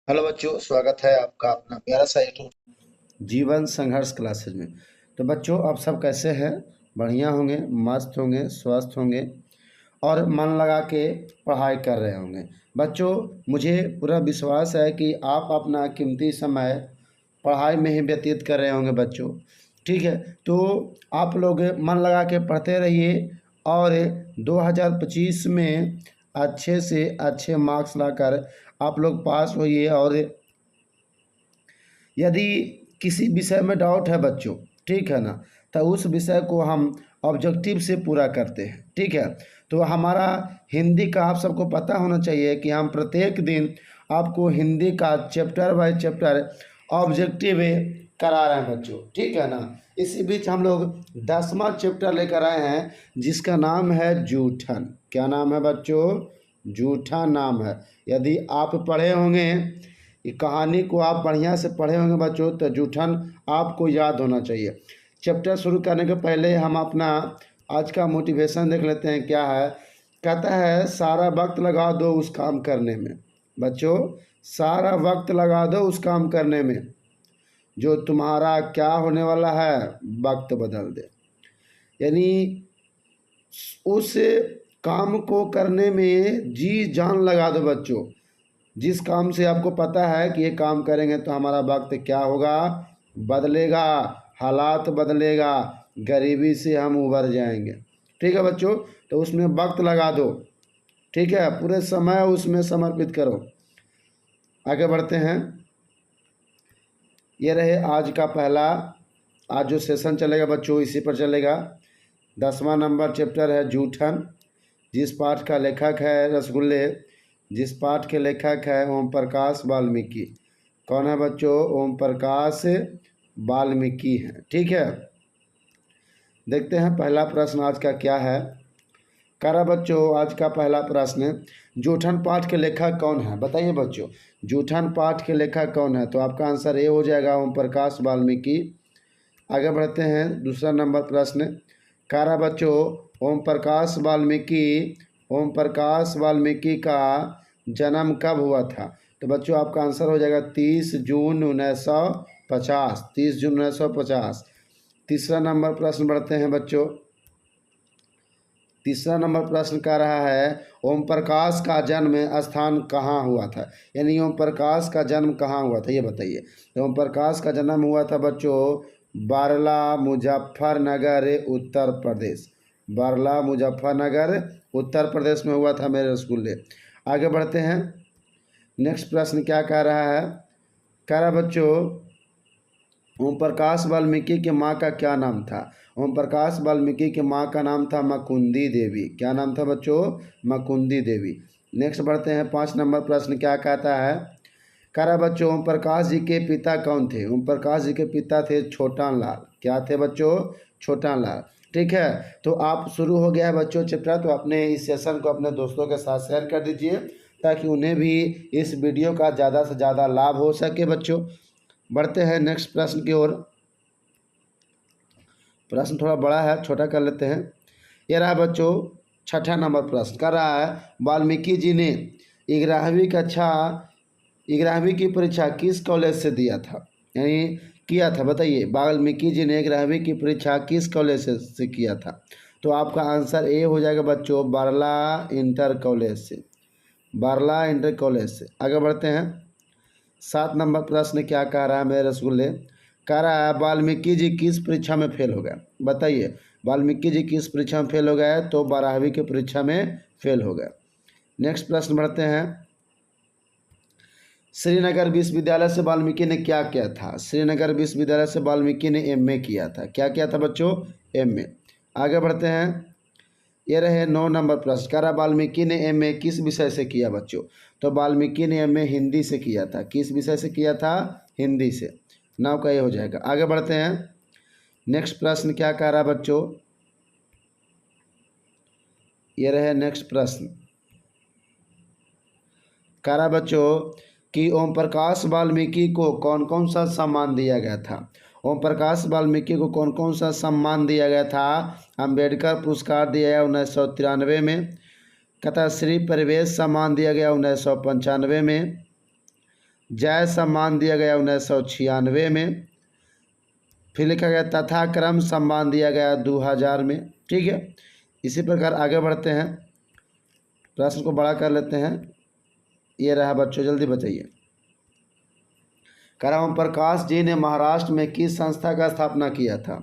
Hello बच्चों, स्वागत है आपका अपना प्यारा सा यूट्यूब जीवन संघर्ष क्लासेज में। तो बच्चों, आप सब कैसे हैं? बढ़िया होंगे, मस्त होंगे, स्वस्थ होंगे और मन लगा के पढ़ाई कर रहे होंगे। बच्चों, मुझे पूरा विश्वास है कि आप अपना कीमती समय पढ़ाई में ही व्यतीत कर रहे होंगे बच्चों। ठीक है, तो आप लोग मन लगा के पढ़ते रहिए और 2025 में अच्छे से अच्छे मार्क्स लाकर आप लोग पास होइए। और यदि किसी विषय में डाउट है बच्चों, ठीक है ना, तो उस विषय को हम ऑब्जेक्टिव से पूरा करते हैं। ठीक है, तो हमारा हिंदी का आप सबको पता होना चाहिए कि हम प्रत्येक दिन आपको हिंदी का चैप्टर बाय चैप्टर ऑब्जेक्टिव करा रहे हैं बच्चों। ठीक है ना, इसी बीच हम लोग 10वां चैप्टर लेकर आए हैं जिसका नाम है जूठन। क्या नाम है बच्चों? जूठा नाम है। यदि आप पढ़े होंगे ये कहानी को, आप बढ़िया से पढ़े होंगे बच्चों, तो जूठन आपको याद होना चाहिए। चैप्टर शुरू करने के पहले हम अपना आज का मोटिवेशन देख लेते हैं क्या है। कहता है सारा वक्त लगा दो उस काम करने में। बच्चों, सारा वक्त लगा दो उस काम करने में जो तुम्हारा क्या होने वाला है, वक्त बदल दे। यानी उस काम को करने में जी जान लगा दो बच्चों। जिस काम से आपको पता है कि ये काम करेंगे तो हमारा वक्त क्या होगा, बदलेगा, हालात बदलेगा, गरीबी से हम उबर जाएंगे। ठीक है बच्चों, तो उसमें वक्त लगा दो। ठीक है, पूरे समय उसमें समर्पित करो। आगे बढ़ते हैं। ये रहे आज का पहला, आज जो सेशन चलेगा बच्चों इसी पर चलेगा। 10वां नंबर चैप्टर है जूठन, जिस पाठ का लेखक है रसगुल्ले, जिस पाठ के लेखक है ओम प्रकाश वाल्मीकि। कौन है बच्चों? ओम प्रकाश वाल्मीकि हैं। ठीक है, देखते हैं पहला प्रश्न आज का क्या है। करा बच्चों, आज का पहला प्रश्न, जूठन पाठ के लेखक कौन है? बताइए बच्चों, जूठन पाठ के लेखक कौन है? तो आपका आंसर ए हो जाएगा, ओम प्रकाश वाल्मीकि। आगे बढ़ते हैं, दूसरा नंबर प्रश्न। करा बच्चों, ओम प्रकाश वाल्मीकि का जन्म कब हुआ था? तो बच्चों आपका आंसर हो जाएगा 30 जून 1950। 30 जून 1950। तीसरा नंबर प्रश्न बढ़ते हैं बच्चों। तीसरा नंबर प्रश्न कह रहा है ओम प्रकाश का जन्म स्थान कहाँ हुआ था? यानी ओम प्रकाश का जन्म कहाँ हुआ था ये बताइए। तो ओम प्रकाश का जन्म हुआ था बच्चों बारला मुजफ्फरनगर उत्तर प्रदेश। बारला मुजफ्फरनगर उत्तर प्रदेश में हुआ था मेरे रसगुल्ले। आगे बढ़ते हैं। नेक्स्ट प्रश्न क्या कह रहा है? कह रहा बच्चों ओम प्रकाश वाल्मीकि के माँ का क्या नाम था? ओम प्रकाश वाल्मीकि के माँ का नाम था मकुंदी देवी। क्या नाम था बच्चों? मकुंदी देवी। नेक्स्ट बढ़ते हैं, 5 नंबर प्रश्न क्या कहता है? कह रहा बच्चों ओम प्रकाश जी के पिता कौन थे? ओम प्रकाश जी के पिता थे छोटन लाल। क्या थे बच्चों? छोटन लाल। ठीक है, तो आप शुरू हो गया है बच्चों चैप्टर, तो अपने इस सेशन को अपने दोस्तों के साथ शेयर कर दीजिए ताकि उन्हें भी इस वीडियो का ज़्यादा से ज़्यादा लाभ हो सके बच्चों। बढ़ते हैं नेक्स्ट प्रश्न की ओर। प्रश्न थोड़ा बड़ा है, छोटा कर लेते हैं। ये रहा बच्चों 6ठा नंबर प्रश्न। कर रहा है वाल्मीकि जी ने 11वीं की परीक्षा किस कॉलेज से दिया था? यानी किया था, बताइए। वाल्मीकि जी ने 11वीं की परीक्षा किस कॉलेज से किया था? तो आपका आंसर ए हो जाएगा बच्चों, बारला इंटर कॉलेज से। बारला इंटर कॉलेज से। आगे बढ़ते हैं। 7 नंबर प्रश्न क्या कह रहा है मेरे रसगुल्ले? कह रहा है वाल्मीकि जी किस परीक्षा में फेल हो गए? बताइए, वाल्मीकि जी किस परीक्षा में फेल हो गए? तो 12वीं की परीक्षा में फेल हो गए। नेक्स्ट प्रश्न बढ़ते हैं। श्रीनगर विश्वविद्यालय से वाल्मीकि ने क्या किया था? श्रीनगर विश्वविद्यालय से वाल्मीकि ने एमए किया था। क्या किया था बच्चों? एमए। आगे बढ़ते हैं। ये रहे 9 नंबर प्रश्न। कह रहा वाल्मीकि ने एमए किस विषय से किया बच्चों? तो वाल्मीकि ने एमए हिंदी से किया था। किस विषय से किया था? हिंदी से। 9 का ये हो जाएगा। आगे बढ़ते हैं। नेक्स्ट प्रश्न क्या कह रहा बच्चों? ये रहे नेक्स्ट प्रश्न। कह रहा बच्चों कि ओम प्रकाश वाल्मीकि को कौन कौन सा सम्मान दिया गया था? ओम प्रकाश वाल्मीकि को कौन कौन सा सम्मान दिया गया था? अम्बेडकर पुरस्कार दिया गया 1993 में। कहता श्री परिवेश सम्मान दिया गया 1995 में। जय सम्मान दिया गया 1996 में। फिर लिखा गया तथा क्रम सम्मान दिया गया 2000 में। ठीक है, इसी प्रकार आगे बढ़ते हैं, प्रश्न को बड़ा कर लेते हैं। ये रहा बच्चों, जल्दी बताइए। कह रहा ओम प्रकाश जी ने महाराष्ट्र में किस संस्था का स्थापना किया था?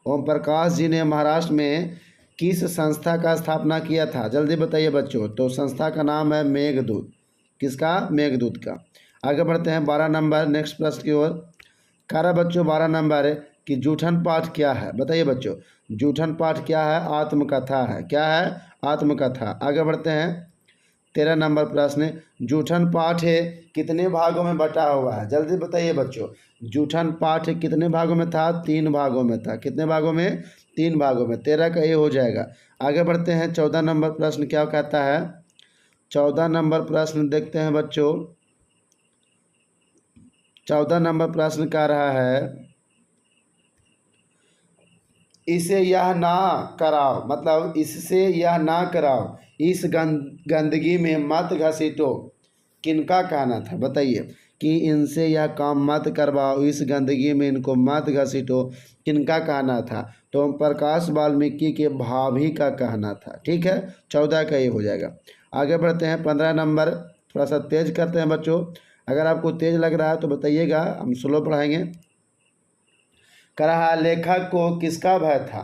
ओम प्रकाश जी ने महाराष्ट्र में किस संस्था का स्थापना किया था? जल्दी बताइए बच्चों। तो संस्था का नाम है मेघदूत। किसका? मेघदूत का। आगे बढ़ते हैं 12 नंबर नेक्स्ट प्रश्न की ओर। कह रहा बच्चों 12 नंबर है कि जूठन पाठ क्या है? बताइए बच्चों, जूठन पाठ क्या है? आत्मकथा है। क्या है? आत्मकथा। आगे बढ़ते हैं 13 नंबर प्रश्न, जूठन पाठ है कितने भागों में बटा हुआ है? जल्दी बताइए बच्चों, जूठन पाठ कितने भागों में था? 3 भागों में था। कितने भागों में? 3 भागों में। 13 का ये हो जाएगा। आगे बढ़ते हैं 14 नंबर प्रश्न क्या कहता है? 14 नंबर प्रश्न देखते हैं बच्चों। 14 नंबर प्रश्न कह रहा है इसे यह ना कराओ, मतलब इससे यह ना कराओ, इस गंदगी में मत घसीटो, किनका कहना था? बताइए कि इनसे यह काम मत करवाओ, इस गंदगी में इनको मत घसीटो, किनका कहना था? तो ओम प्रकाश वाल्मीकि के भाभी का कहना था। ठीक है, 14 का ये हो जाएगा। आगे बढ़ते हैं 15 नंबर। थोड़ा सा तेज करते हैं बच्चों, अगर आपको तेज लग रहा है तो बताइएगा, हम स्लो पढ़ाएंगे। कह रहा लेखक को किसका भय था?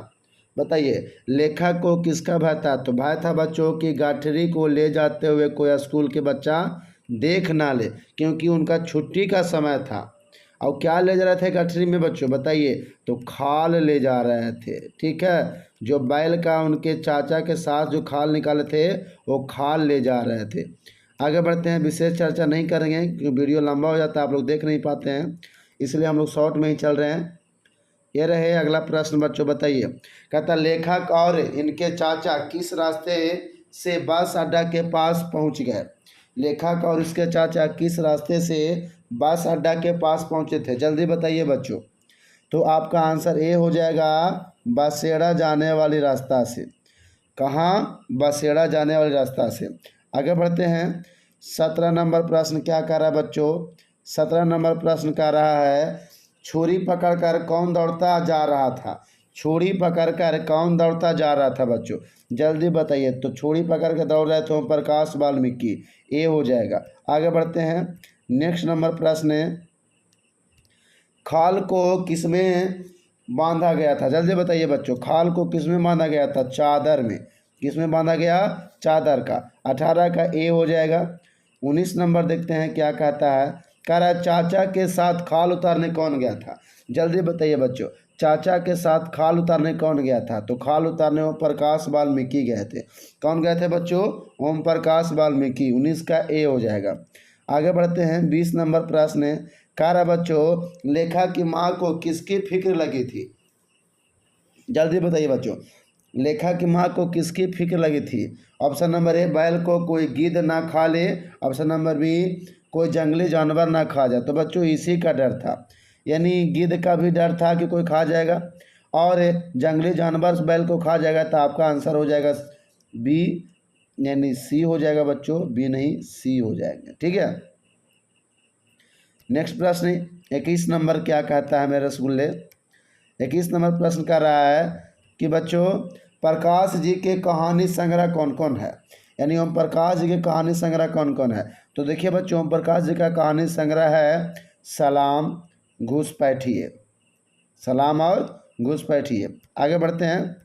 बताइए, लेखक को किसका भय था? तो भय था बच्चों कि गठरी को ले जाते हुए कोई स्कूल के बच्चा देख ना ले, क्योंकि उनका छुट्टी का समय था। और क्या ले जा रहे थे गठरी में बच्चों? बताइए, तो खाल ले जा रहे थे। ठीक है, जो बैल का उनके चाचा के साथ जो खाल निकाले थे वो खाल ले जा रहे थे। आगे बढ़ते हैं, विशेष चर्चा नहीं करेंगे क्योंकि वीडियो लंबा हो जाता है, आप लोग देख नहीं पाते हैं, इसलिए हम लोग शॉर्ट में ही चल रहे हैं। ये रहे अगला प्रश्न बच्चों, बताइए। कहता लेखक और इनके चाचा किस रास्ते से बस अड्डा के पास पहुंच गए? लेखक और इसके चाचा किस रास्ते से बस अड्डा के पास पहुंचे थे? जल्दी बताइए बच्चों। तो आपका आंसर ए हो जाएगा, बसेड़ा जाने वाली रास्ता से। कहाँ? बसेड़ा जाने वाली रास्ता से। आगे बढ़ते हैं 17 नंबर प्रश्न क्या कर रहा है बच्चों? 17 नंबर प्रश्न कर रहा है छुरी पकड़कर कौन दौड़ता जा रहा था? छुरी पकड़कर कौन दौड़ता जा रहा था बच्चों? जल्दी बताइए। तो छुरी पकड़ के दौड़ रहे थे ओम प्रकाश वाल्मीकि, ए हो जाएगा। आगे बढ़ते हैं नेक्स्ट नंबर प्रश्न है, खाल को किसमें बांधा गया था? जल्दी बताइए बच्चों, खाल को किसमें बांधा गया था? चादर में। किसमें बांधा गया? चादर का। 18 का ए हो जाएगा। 19 नंबर देखते हैं क्या कहता है। कह रहा है चाचा के साथ खाल उतारने कौन गया था? जल्दी बताइए बच्चों, चाचा के साथ खाल उतारने कौन गया था? तो खाल उतारने ओम प्रकाश वाल्मीकि गए थे। कौन गए थे बच्चों? ओम प्रकाश वाल्मीकि। 19 का ए हो जाएगा। आगे बढ़ते हैं 20 नंबर प्रश्न है। कह रहा बच्चों लेखक की माँ को किसकी फिक्र लगी थी? जल्दी बताइए बच्चों, लेखक की माँ को किसकी फिक्र लगी थी? ऑप्शन नंबर ए बैल को कोई गिद्ध ना खा ले, ऑप्शन नंबर बी कोई जंगली जानवर ना खा जाए। तो बच्चों इसी का डर था, यानी गिद्ध का भी डर था कि कोई खा जाएगा और जंगली जानवर बैल को खा जाएगा। तो आपका आंसर हो जाएगा बी, यानी सी हो जाएगा बच्चों, बी नहीं सी हो जाएगा। ठीक है, नेक्स्ट प्रश्न 21 नंबर क्या कहता है मेरे रसगुल्ले? 21 नंबर प्रश्न कर रहा है कि बच्चों प्रकाश जी के कहानी संग्रह कौन कौन है? यानी ओम प्रकाश जी के कहानी संग्रह कौन कौन है? तो देखिए बच्चों, ओम प्रकाश जी का कहानी संग्रह है सलाम, घुसपैठिए, सलाम और घुसपैठिए। आगे बढ़ते हैं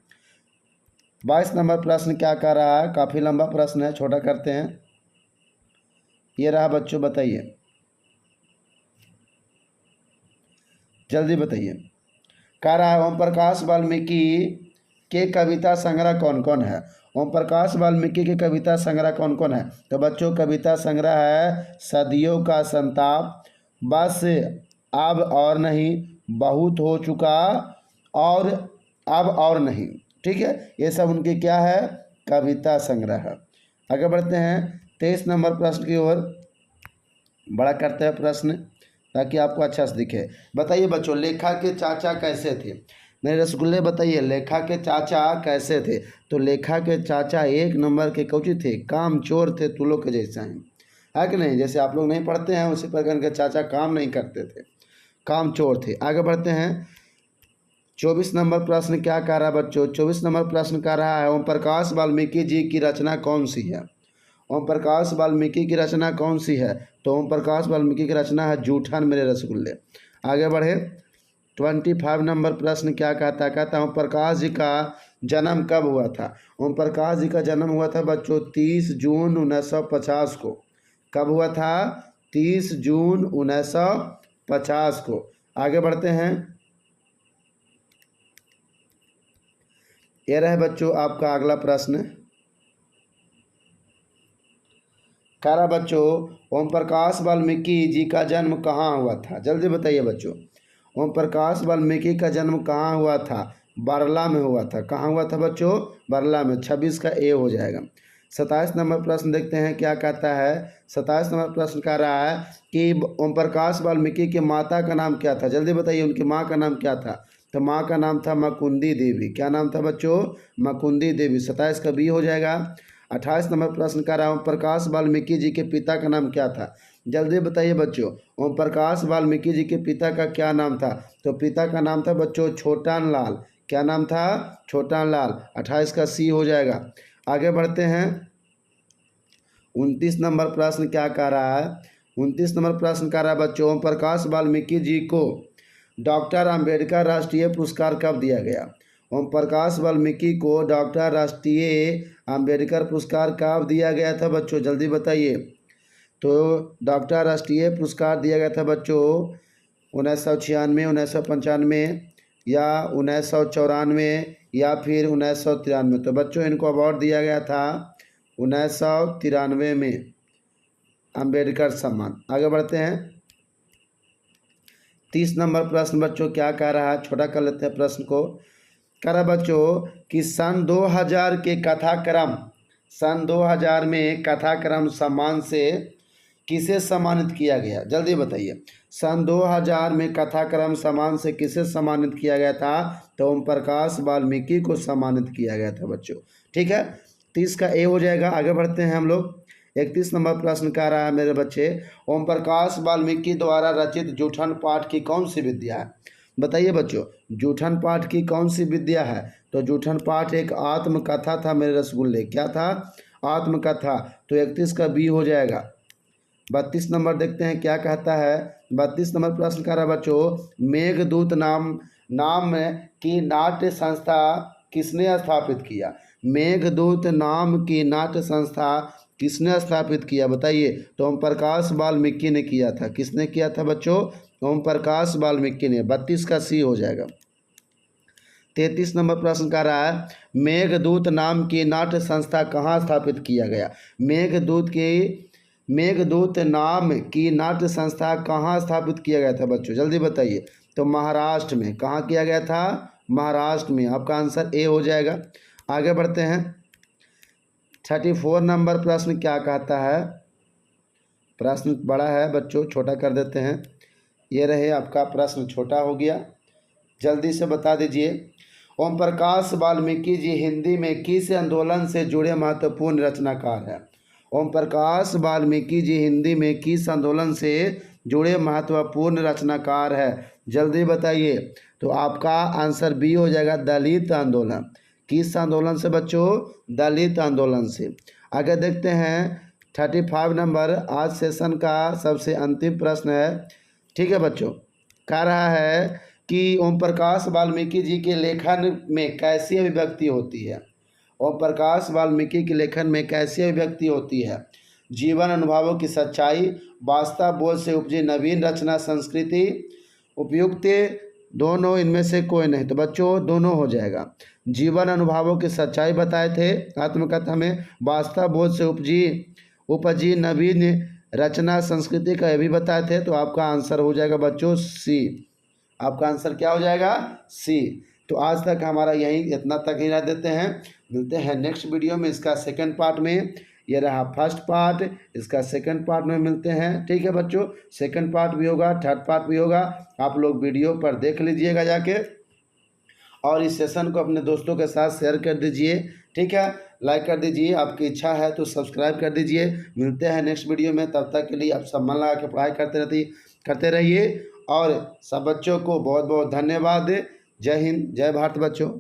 22 नंबर प्रश्न क्या कर रहा है? काफ़ी लंबा प्रश्न है, छोटा करते हैं। ये रहा बच्चों, बताइए जल्दी बताइए। कह रहा है ओम प्रकाश वाल्मीकि के कविता संग्रह कौन कौन है? ओम प्रकाश वाल्मीकि के कविता संग्रह कौन कौन है? तो बच्चों कविता संग्रह है सदियों का संताप, बस अब और नहीं, बहुत हो चुका और अब और नहीं। ठीक है, ये सब उनके क्या है? कविता संग्रह। आगे बढ़ते हैं 23 नंबर प्रश्न की ओर, बड़ा करते हैं प्रश्न ताकि आपको अच्छा से दिखे। बताइए बच्चों लेखक के चाचा कैसे थे? मेरे रसगुल्ले बताइए, लेखक के चाचा कैसे थे? तो लेखक के चाचा एक नंबर के कौची थे? काम चोर थे, तुलो के जैसा ही। है कि नहीं। जैसे आप लोग नहीं पढ़ते हैं उसी प्रकार के चाचा काम नहीं करते थे, काम चोर थे। आगे बढ़ते हैं। 24 नंबर प्रश्न क्या कह रहा है बच्चों? 24 नंबर प्रश्न कह रहा है ओम प्रकाश वाल्मीकि जी की रचना कौन सी है? ओम प्रकाश वाल्मीकि की रचना कौन सी है? तो ओम प्रकाश वाल्मीकि की रचना है जूठन मेरे रसगुल्ले। आगे बढ़े। 25 नंबर प्रश्न क्या कहता है? कहता है ओम प्रकाश जी का जन्म कब हुआ था? ओम प्रकाश जी का जन्म हुआ था बच्चों 30 जून 1950 को। कब हुआ था? 30 जून 1950 को। आगे बढ़ते हैं। यह रहे बच्चों आपका अगला प्रश्न। कह रहा बच्चों ओम प्रकाश वाल्मीकि जी का जन्म कहाँ हुआ था? जल्दी बताइए बच्चों। ओम प्रकाश वाल्मीकि का जन्म कहाँ हुआ था? बारला में हुआ था। कहाँ हुआ था बच्चों? बारला में। 26 का ए हो जाएगा। 27 नंबर प्रश्न देखते हैं क्या कहता है। 27 नंबर प्रश्न कह रहा है कि ओम प्रकाश वाल्मीकि की माता का नाम क्या था? जल्दी बताइए उनकी माँ का नाम क्या था? तो माँ का नाम था मकुंदी देवी। क्या नाम था बच्चों? मकुंदी देवी। 27 का बी हो जाएगा। 28 नंबर प्रश्न का रहा ओम प्रकाश वाल्मीकि जी के पिता का नाम क्या था? जल्दी बताइए बच्चों। ओम प्रकाश वाल्मीकि जी के पिता का क्या नाम था? तो पिता का नाम था बच्चों छोटन लाल। क्या नाम था? छोटन लाल। 28 का सी हो जाएगा। आगे बढ़ते हैं। 29 नंबर प्रश्न क्या कह रहा है? 29 नंबर प्रश्न कह रहा है बच्चों ओम प्रकाश वाल्मीकि जी को डॉक्टर अंबेडकर राष्ट्रीय पुरस्कार कब दिया गया? ओम प्रकाश वाल्मीकि को डॉक्टर राष्ट्रीय अंबेडकर पुरस्कार कब दिया गया था बच्चों? जल्दी बताइए। तो डॉक्टर राष्ट्रीय पुरस्कार दिया गया था बच्चों 1996, 1995 या 1994 या फिर 1993। तो बच्चों इनको अवार्ड दिया गया था 1993 में, अंबेडकर सम्मान। आगे बढ़ते हैं। 30 नंबर प्रश्न बच्चों क्या कह रहा है? छोटा कर लेते हैं प्रश्न को। कह रहा बच्चों कि सन 2000 के कथाक्रम, सन 2000 में कथाक्रम सम्मान से किसे सम्मानित किया गया? जल्दी बताइए। सन 2000 में कथाक्रम सम्मान से किसे सम्मानित किया गया था? तो ओम प्रकाश वाल्मीकि को सम्मानित किया गया था बच्चों। ठीक है। 30 का ए हो जाएगा। आगे बढ़ते हैं हम लोग। 31 नंबर प्रश्न कह रहा है मेरे बच्चे ओम प्रकाश वाल्मीकि द्वारा रचित जूठन पाठ की कौन सी विद्या है? बताइए बच्चों जूठन पाठ की कौन सी विद्या है? तो जूठन पाठ एक आत्मकथा था मेरे रसगुल्ले। क्या था? आत्मकथा। तो 31 का बी हो जाएगा। 32 नंबर देखते हैं क्या कहता है। 32 नंबर प्रश्न कह रहा है बच्चों मेघदूत नाम की नाट्य संस्था किसने स्थापित किया? मेघदूत नाम की नाट्य संस्था किसने स्थापित किया? बताइए। तो ओम प्रकाश वाल्मीकि ने किया था। किसने किया था बच्चों? ओम प्रकाश वाल्मीकि ने। 32 का सी हो जाएगा। 33 नंबर प्रश्न कह रहा है मेघदूत नाम की नाट्य संस्था कहाँ स्थापित किया गया? मेघदूत नाम की नाट्य संस्था कहाँ स्थापित किया गया था बच्चों? जल्दी बताइए। तो महाराष्ट्र में। कहाँ किया गया था? महाराष्ट्र में। आपका आंसर ए हो जाएगा। आगे बढ़ते हैं। 34 नंबर प्रश्न क्या कहता है? प्रश्न बड़ा है बच्चों, छोटा कर देते हैं। ये रहे आपका प्रश्न, छोटा हो गया। जल्दी से बता दीजिए। ओम प्रकाश वाल्मीकि जी हिंदी में किस आंदोलन से जुड़े महत्वपूर्ण रचनाकार हैं? ओम प्रकाश वाल्मीकि जी हिंदी में किस आंदोलन से जुड़े महत्वपूर्ण रचनाकार है? जल्दी बताइए। तो आपका आंसर बी हो जाएगा दलित आंदोलन। किस आंदोलन से बच्चों? दलित आंदोलन से। आगे देखते हैं। 35 नंबर आज सेशन का सबसे अंतिम प्रश्न है। ठीक है बच्चों। कह रहा है कि ओम प्रकाश वाल्मीकि जी के लेखन में कैसी अभिव्यक्ति होती है? ओम प्रकाश वाल्मीकि के लेखन में कैसी अभिव्यक्ति होती है? जीवन अनुभवों की सच्चाई, वास्तव बोध से उपजी नवीन रचना संस्कृति, उपयुक्त दोनों, इनमें से कोई नहीं। तो बच्चों दोनों हो जाएगा। जीवन अनुभवों की सच्चाई बताए थे आत्मकथा में, वास्तव बोध से उपजी नवीन रचना संस्कृति का ये भी बताए थे। तो आपका आंसर हो जाएगा बच्चों सी। आपका आंसर क्या हो जाएगा? सी। तो आज तक हमारा यही इतना तक ही रह देते हैं। मिलते हैं नेक्स्ट वीडियो में इसका सेकंड पार्ट में। ये रहा फर्स्ट पार्ट, इसका सेकंड पार्ट में मिलते हैं। ठीक है बच्चों। सेकंड पार्ट भी होगा, थर्ड पार्ट भी होगा। आप लोग वीडियो पर देख लीजिएगा जाके। और इस सेशन को अपने दोस्तों के साथ शेयर कर दीजिए। ठीक है, लाइक कर दीजिए, आपकी इच्छा है तो सब्सक्राइब कर दीजिए। मिलते हैं नेक्स्ट वीडियो में, तब तक के लिए आप सब मन लगा के पढ़ाई करते रहिए। और सब बच्चों को बहुत बहुत धन्यवाद। जय हिंद, जय भारत बच्चों।